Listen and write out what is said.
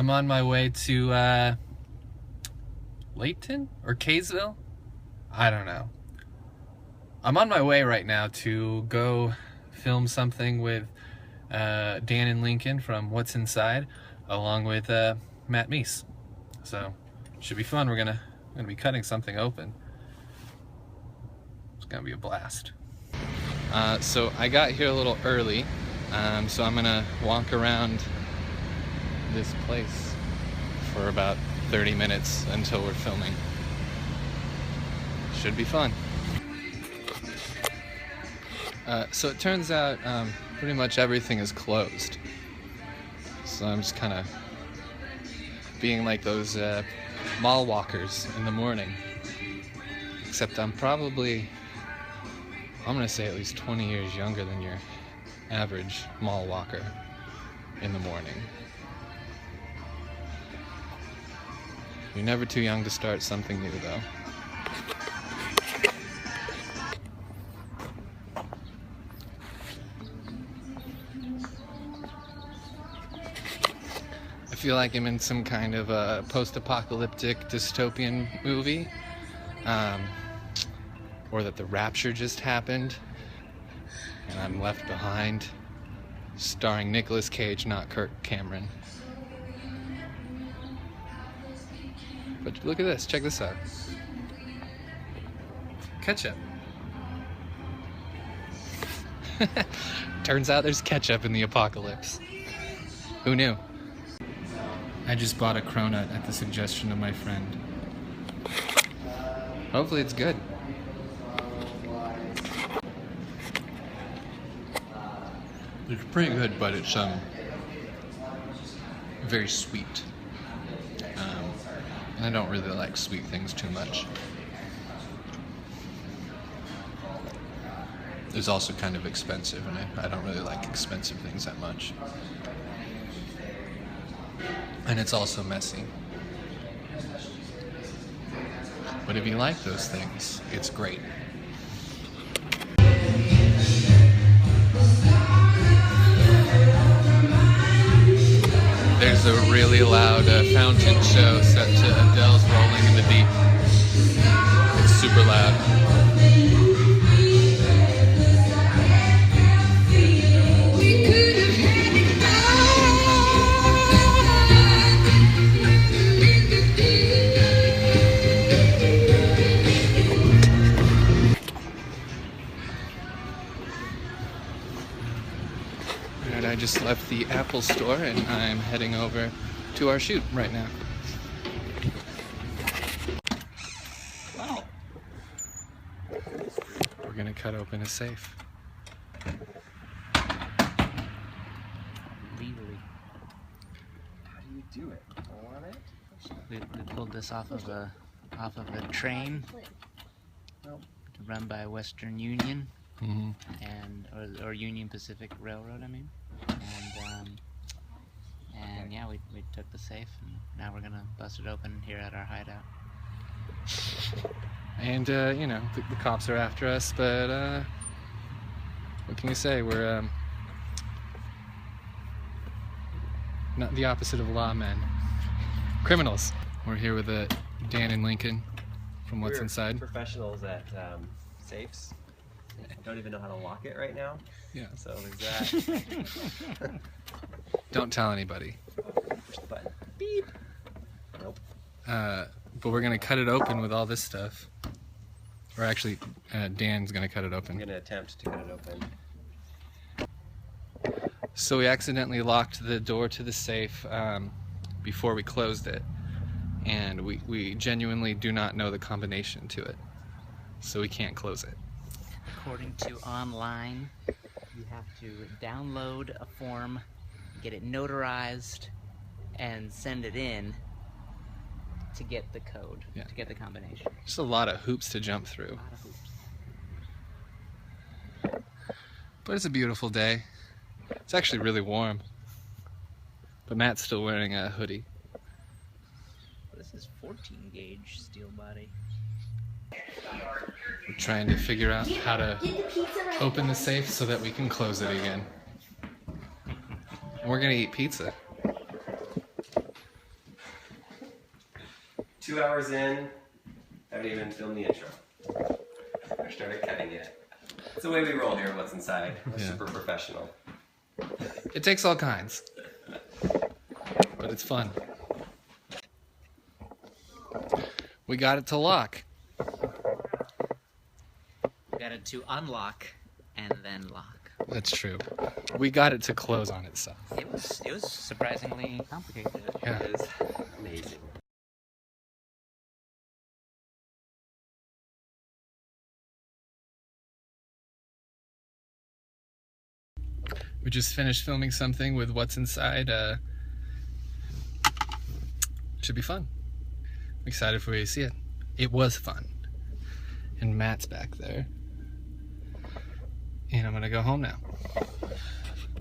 I'm on my way to Layton or Kaysville? I don't know. I'm on my way right now to go film something with Dan and Lincoln from What's Inside, along with Matt Meese. So should be fun. We're gonna be cutting something open. It's gonna be a blast. So I got here a little early, so I'm gonna walk around this place for about 30 minutes until we're filming. Should be fun. So it turns out pretty much everything is closed. So I'm just kind of being like those mall walkers in the morning. Except I'm gonna say at least 20 years younger than your average mall walker in the morning. You're never too young to start something new, though. I feel like I'm in some kind of a post-apocalyptic dystopian movie, or that the rapture just happened and I'm left behind, starring Nicolas Cage, not Kirk Cameron. But look at this, check this out. Ketchup. Turns out there's ketchup in the apocalypse. Who knew? I just bought a cronut at the suggestion of my friend. Hopefully it's good. It's pretty good, but it's very sweet. And I don't really like sweet things too much. It's also kind of expensive, and I don't really like expensive things that much. And it's also messy. But if you like those things, it's great. There's a really loud fountain show set to Adele's Rolling in the Deep. It's super loud. I just left the Apple store and I'm heading over to our shoot right now. Wow. We're gonna cut open a safe. Legally. How do you do it? On it? We pulled this off of a train run by Western Union and or Union Pacific Railroad, I mean. And yeah, we took the safe, and now we're gonna bust it open here at our hideout. And you know, the cops are after us, but what can you say? We're not the opposite of lawmen. Criminals. We're here with Dan and Lincoln from What's Inside. Professionals at safes. Don't even know how to lock it right now. Yeah. So there's that. Don't tell anybody. Push the button. Beep. Nope. But we're gonna cut it open with all this stuff. Or actually, Dan's gonna cut it open. I'm gonna attempt to cut it open. So we accidentally locked the door to the safe before we closed it. And we genuinely do not know the combination to it. So we can't close it. According to online, you have to download a form, get it notarized, and send it in to get the code, to get the combination. Just a lot of hoops to jump through. A lot of hoops. But it's a beautiful day. It's actually really warm. But Matt's still wearing a hoodie. This is 14 gauge steel body. We're trying to figure out how to open the safe so that we can close it again. We're gonna eat pizza. 2 hours in, haven't even filmed the intro. I started cutting it. It's the way we roll here at What's Inside. We're Yeah. super professional. It takes all kinds, but it's fun. We got it to lock. Got it to unlock and then lock. That's true. We got it to close on itself. It was surprisingly complicated. Yeah. It is amazing. We just finished filming something with What's Inside. Should be fun. I'm excited for you to see it. It was fun. And Matt's back there. And I'm gonna go home now.